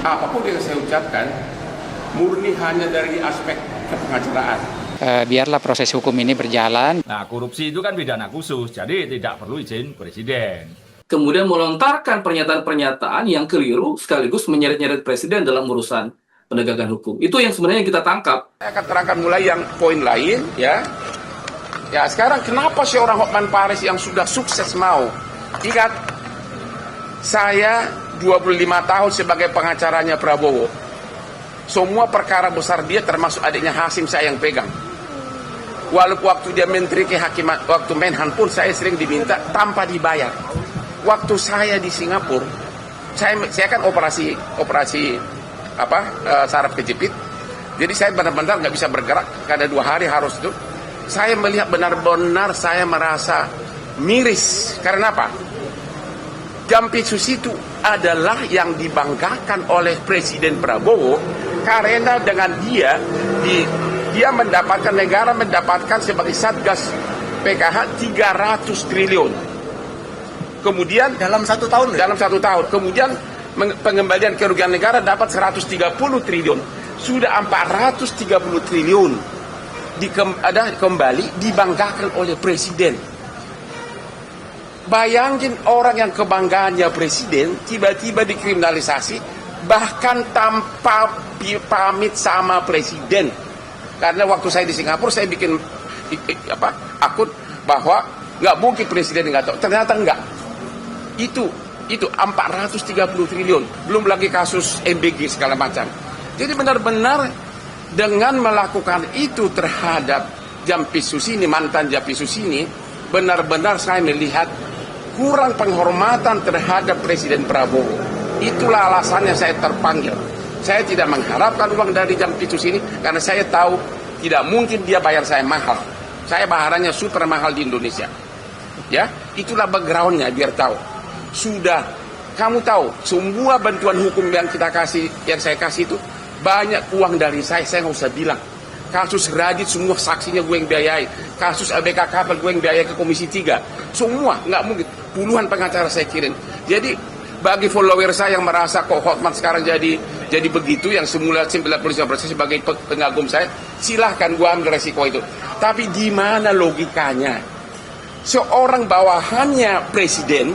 Apapun yang saya ucapkan murni hanya dari aspek kepengacaraan. Biarlah proses hukum ini berjalan. Nah, korupsi itu kan pidana khusus, jadi tidak perlu izin presiden. Kemudian melontarkan pernyataan-pernyataan yang keliru sekaligus menyeret-nyeret presiden dalam urusan penegakan hukum. Itu yang sebenarnya kita tangkap. Saya akan terangkan mulai yang poin lain, ya. Ya, sekarang kenapa seorang Hotman Paris yang sudah sukses mau? Ingat, saya 25 tahun sebagai pengacaranya Prabowo. Semua perkara besar dia termasuk adiknya Hasim saya yang pegang. Walaupun waktu dia menteri kehakiman, waktu Menhan pun saya sering diminta tanpa dibayar. Waktu saya di Singapura, saya kan operasi saraf kejepit. Jadi saya benar-benar nggak bisa bergerak karena 2 hari harus itu. Saya melihat benar-benar saya merasa miris. Karena apa? Jampitsus itu adalah yang dibanggakan oleh Presiden Prabowo karena dengan dia mendapatkan, negara mendapatkan sebagai Satgas PKH 300 triliun. Kemudian dalam 1 tahun. Dalam 1 tahun. Kemudian pengembalian kerugian negara dapat 130 triliun. Sudah 430 triliun kembali dibanggakan oleh Presiden. Bayangin orang yang kebanggaannya Presiden tiba-tiba dikriminalisasi bahkan tanpa pamit sama Presiden. Karena waktu saya di Singapura saya bikin akun bahwa nggak mungkin Presiden nggak tahu. Ternyata enggak. Itu 430 triliun. Belum lagi kasus MBG segala macam. Jadi benar-benar dengan melakukan itu terhadap Jampitsus ini, mantan Jampitsus ini, benar-benar saya melihat kurang penghormatan terhadap Presiden Prabowo. Itulah alasannya saya terpanggil. Saya tidak mengharapkan uang dari Jampitsus ini karena saya tahu tidak mungkin dia bayar saya mahal. Saya bayarannya super mahal di Indonesia. Ya, itulah backgroundnya biar tahu. Sudah, kamu tahu semua bantuan hukum yang saya kasih itu banyak uang dari saya nggak usah bilang. Kasus Radit semua saksinya gue yang biayai. Kasus ABK Kapal gue yang biayai ke Komisi 3. Semua, nggak mungkin. Puluhan pengacara saya kirim. Jadi bagi follower saya yang merasa kok Hotman sekarang jadi begitu, yang semula 95% sebagai pengagum saya, silahkan gue ambil resiko itu. Tapi di mana logikanya? Seorang bawahannya Presiden,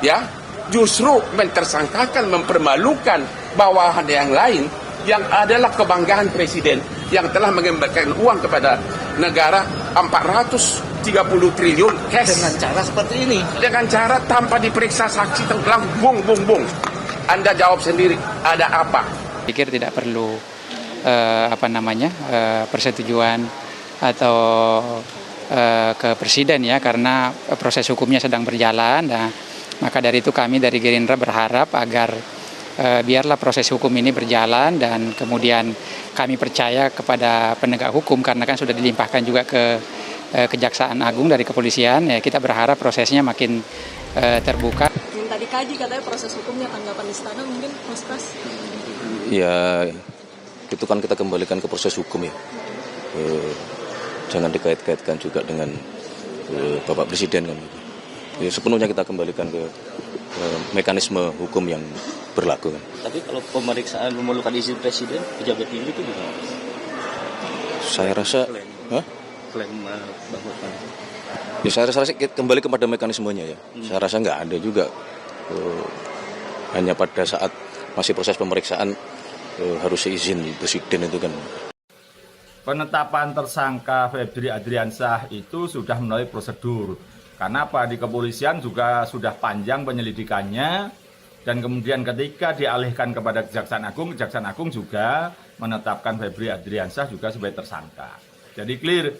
ya, justru mentersangkakan, mempermalukan bawahan yang lain yang adalah kebanggaan Presiden yang telah mengembalikan uang kepada negara 430 triliun cash. Dengan cara seperti ini, dengan cara tanpa diperiksa saksi, tenggelam, bung. Anda jawab sendiri, ada apa? Pikir tidak perlu persetujuan atau ke Presiden ya, karena proses hukumnya sedang berjalan. Nah, maka dari itu kami dari Gerindra berharap agar biarlah proses hukum ini berjalan, dan kemudian kami percaya kepada penegak hukum karena kan sudah dilimpahkan juga ke Kejaksaan Agung dari kepolisian. Ya, kita berharap prosesnya makin terbuka. Minta dikaji katanya proses hukumnya, tanggapan istana mungkin Mas Pras? Ya, itu kan kita kembalikan ke proses hukum ya. Jangan dikait-kaitkan juga dengan Bapak Presiden kan. Ya, sepenuhnya kita kembalikan ke mekanisme hukum yang berlaku kan. Tapi kalau pemeriksaan memerlukan izin Presiden, pejabat tinggi itu gimana? Saya rasa Klaim Bang Hotman. Ya, saya rasa kembali kepada mekanismenya ya. Saya rasa nggak ada juga. Hanya pada saat masih proses pemeriksaan harus izin Presiden itu kan. Penetapan tersangka Febri Adriansyah itu sudah melalui prosedur. Karena apa? Di kepolisian juga sudah panjang penyelidikannya, dan kemudian ketika dialihkan kepada Kejaksaan Agung juga menetapkan Febri Adriansyah juga sebagai tersangka. Jadi clear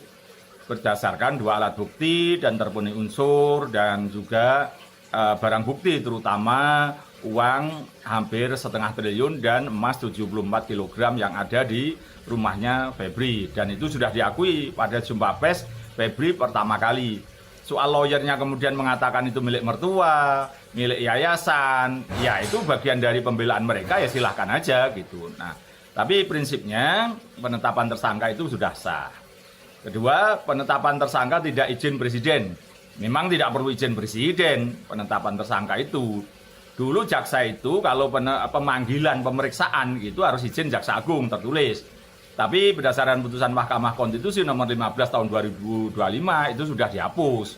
berdasarkan 2 alat bukti dan terpenuhi unsur, dan juga barang bukti terutama uang hampir 0,5 triliun dan emas 74 kg yang ada di rumahnya Febri. Dan itu sudah diakui pada jumpa pers Febri pertama kali. Soal lawyernya kemudian mengatakan itu milik mertua, milik yayasan, ya itu bagian dari pembelaan mereka, ya silahkan aja gitu. Nah, tapi prinsipnya penetapan tersangka itu sudah sah. Kedua, penetapan tersangka tidak izin Presiden. Memang tidak perlu izin Presiden penetapan tersangka itu. Dulu jaksa itu kalau pemanggilan pemeriksaan itu harus izin Jaksa Agung tertulis. Tapi berdasarkan putusan Mahkamah Konstitusi nomor 15 tahun 2025 itu sudah dihapus.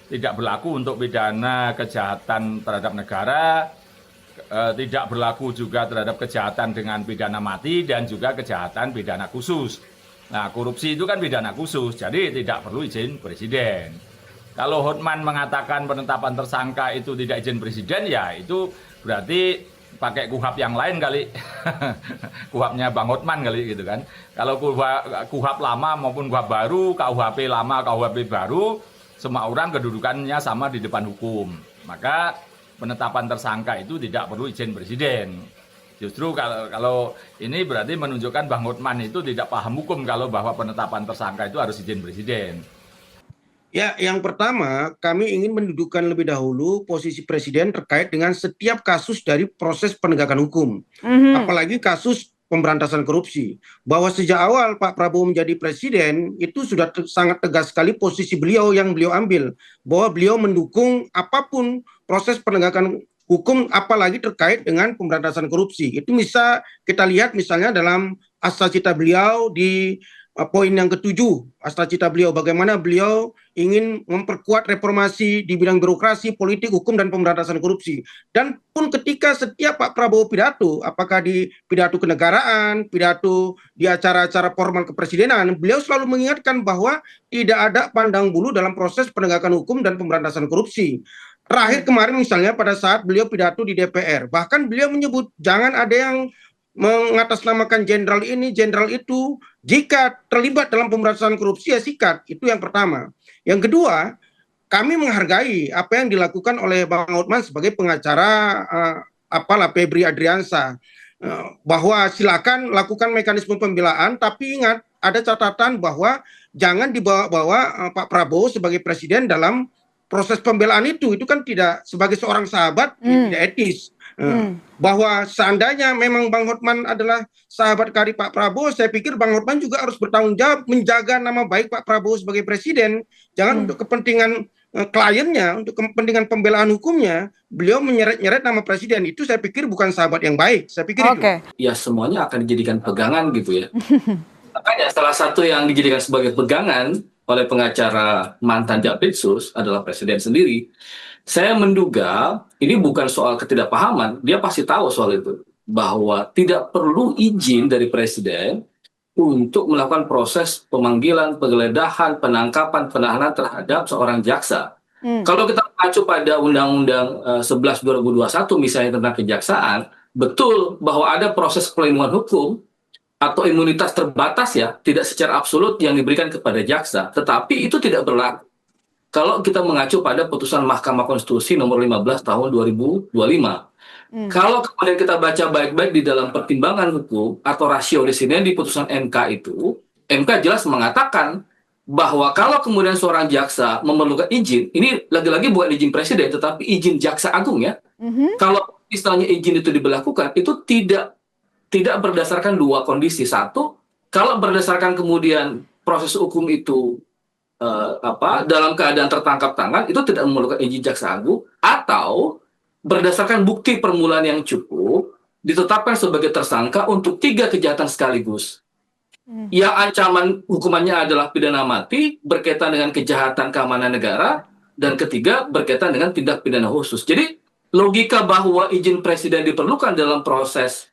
Tidak berlaku untuk pidana kejahatan terhadap negara, tidak berlaku juga terhadap kejahatan dengan pidana mati dan juga kejahatan pidana khusus. Nah, korupsi itu kan pidana khusus, jadi tidak perlu izin presiden. Kalau Hotman mengatakan penetapan tersangka itu tidak izin presiden, ya itu berarti pakai kuhap yang lain kali. Kuhapnya Bang Hotman kali gitu kan. Kalau kuhap lama maupun kuhap baru, KUHP lama, KUHP baru, semua orang kedudukannya sama di depan hukum. Maka penetapan tersangka itu tidak perlu izin presiden. Justru kalau ini berarti menunjukkan Bang Hotman itu tidak paham hukum kalau bahwa penetapan tersangka itu harus izin presiden. Ya, yang pertama, kami ingin mendudukkan lebih dahulu posisi presiden terkait dengan setiap kasus dari proses penegakan hukum. Apalagi kasus pemberantasan korupsi. Bahwa sejak awal Pak Prabowo menjadi presiden, itu sudah sangat tegas sekali posisi beliau yang beliau ambil. Bahwa beliau mendukung apapun proses penegakan hukum, apalagi terkait dengan pemberantasan korupsi. Itu bisa kita lihat misalnya dalam Astra Cita beliau di poin yang ke-7, Astra Cita beliau, bagaimana beliau ingin memperkuat reformasi di bidang birokrasi, politik, hukum, dan pemberantasan korupsi. Dan pun ketika setiap Pak Prabowo pidato, apakah di pidato kenegaraan, pidato di acara-acara formal kepresidenan, beliau selalu mengingatkan bahwa tidak ada pandang bulu dalam proses penegakan hukum dan pemberantasan korupsi. Terakhir kemarin misalnya pada saat beliau pidato di DPR, bahkan beliau menyebut jangan ada yang mengatasnamakan jenderal ini, jenderal itu, jika terlibat dalam pemberantasan korupsi ya sikat. Itu yang pertama. Yang kedua, kami menghargai apa yang dilakukan oleh Bang Hotman sebagai pengacara Febri Adriansyah, bahwa silakan lakukan mekanisme pembelaan, tapi ingat ada catatan bahwa jangan dibawa-bawa Pak Prabowo sebagai presiden dalam proses pembelaan itu kan tidak, sebagai seorang sahabat tidak etis. Bahwa seandainya memang Bang Hotman adalah sahabat karib Pak Prabowo, saya pikir Bang Hotman juga harus bertanggung jawab menjaga nama baik Pak Prabowo sebagai presiden. Jangan untuk kepentingan kliennya, untuk kepentingan pembelaan hukumnya, beliau menyeret-nyeret nama presiden. Itu saya pikir bukan sahabat yang baik. Saya pikir itu. Ya semuanya akan dijadikan pegangan gitu ya. Makanya salah satu yang dijadikan sebagai pegangan oleh pengacara mantan Jampitsus adalah presiden sendiri. Saya menduga ini bukan soal ketidakpahaman, dia pasti tahu soal itu, bahwa tidak perlu izin dari presiden untuk melakukan proses pemanggilan, penggeledahan, penangkapan, penahanan terhadap seorang jaksa. Kalau kita mengacu pada Undang-Undang 11 2021 misalnya tentang kejaksaan, betul bahwa ada proses pelindungan hukum atau imunitas terbatas ya, tidak secara absolut yang diberikan kepada jaksa, tetapi itu tidak berlaku kalau kita mengacu pada putusan Mahkamah Konstitusi nomor 15 tahun 2025. Kalau kemudian kita baca baik-baik di dalam pertimbangan hukum atau rasio di sini di putusan MK itu, MK jelas mengatakan bahwa kalau kemudian seorang jaksa memerlukan izin, ini lagi-lagi bukan izin presiden, tetapi izin jaksa agung ya. Kalau istilahnya izin itu diberlakukan, itu tidak berdasarkan dua kondisi. Satu, kalau berdasarkan kemudian proses hukum itu dalam keadaan tertangkap tangan, itu tidak memerlukan izin jaksa agung, atau berdasarkan bukti permulaan yang cukup ditetapkan sebagai tersangka untuk 3 kejahatan sekaligus. Yang ancaman hukumannya adalah pidana mati berkaitan dengan kejahatan keamanan negara, dan ketiga berkaitan dengan tindak pidana khusus. Jadi logika bahwa izin presiden diperlukan dalam proses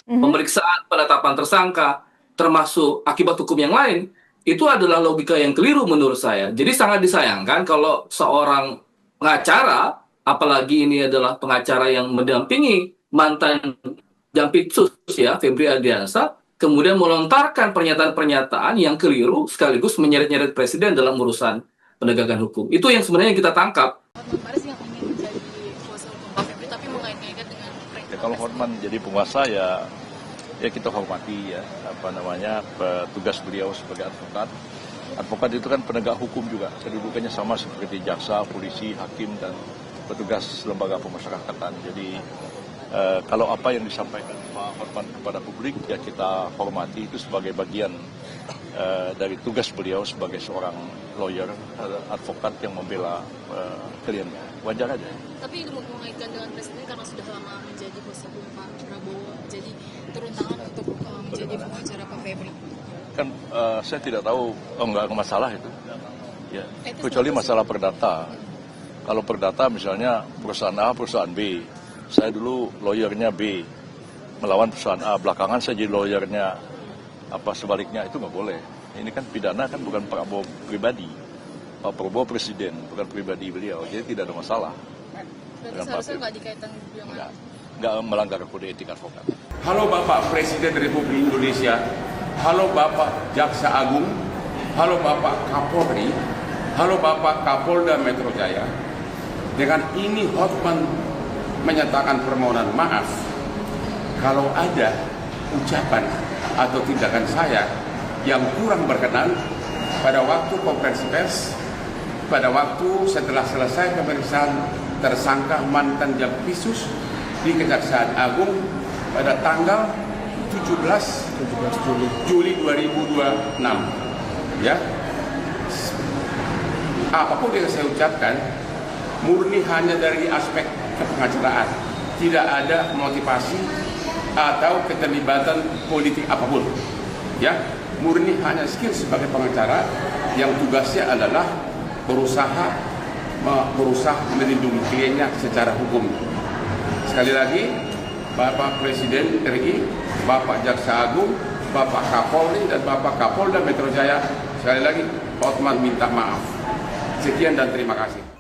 pemeriksaan, penetapan tersangka, termasuk akibat hukum yang lain, itu adalah logika yang keliru menurut saya. Jadi sangat disayangkan kalau seorang pengacara, apalagi ini adalah pengacara yang mendampingi mantan Jampitsus ya, Febri Adriansyah, kemudian melontarkan pernyataan-pernyataan yang keliru sekaligus menyeret-nyeret presiden dalam urusan penegakan hukum. Itu yang sebenarnya kita tangkap. Hotman Paris yang ingin menjadi kuasa hukum Pak Febri, tapi mengait-ngaitkan dengan kalau Hotman jadi penguasa ya kita hormati ya tugas beliau sebagai advokat. Advokat itu kan penegak hukum juga, kedudukannya sama seperti jaksa, polisi, hakim, dan petugas lembaga pemasyarakatan. Jadi kalau apa yang disampaikan Pak Hotman kepada publik ya kita hormati, itu sebagai bagian dari tugas beliau sebagai seorang lawyer, advokat yang membela kliennya. Wajar aja. Tapi mengaitkan dengan presiden karena sudah lama menjadi kuasa hukum Pak Prabowo, jadi turun tangan untuk menjadi pengacara Pak Febri. Kan saya tidak tahu, enggak masalah itu. Ya, kecuali masalah perdata. Kalau perdata misalnya perusahaan A, perusahaan B. Saya dulu lawyernya B, melawan perusahaan A. Belakangan saya jadi lawyernya apa sebaliknya, itu nggak boleh. Ini kan pidana kan bukan Prabowo pribadi. Pak Prabowo presiden, bukan pribadi beliau. Jadi tidak ada masalah. Berarti seharusnya nggak dikaitkan dengan... Nggak melanggar kode etik advokat. Halo Bapak Presiden Republik Indonesia, halo Bapak Jaksa Agung, halo Bapak Kapolri, halo Bapak Kapolda Metro Jaya. Dengan ini Hotman menyatakan permohonan maaf kalau ada ucapan atau tindakan saya yang kurang berkenan pada waktu konferensi pers, pada waktu setelah selesai pemeriksaan tersangka mantan Jampitsus di Kejaksaan Agung pada tanggal 17 Juli 2026. Ya, apapun yang saya ucapkan murni hanya dari aspek kepengacaraan, tidak ada motivasi atau keterlibatan politik apapun. Ya, murni hanya skill sebagai pengacara yang tugasnya adalah berusaha melindungi kliennya secara hukum. Sekali lagi, Bapak Presiden RI, Bapak Jaksa Agung, Bapak Kapolri, dan Bapak Kapolda Metro Jaya, sekali lagi Hotman minta maaf. Sekian dan terima kasih.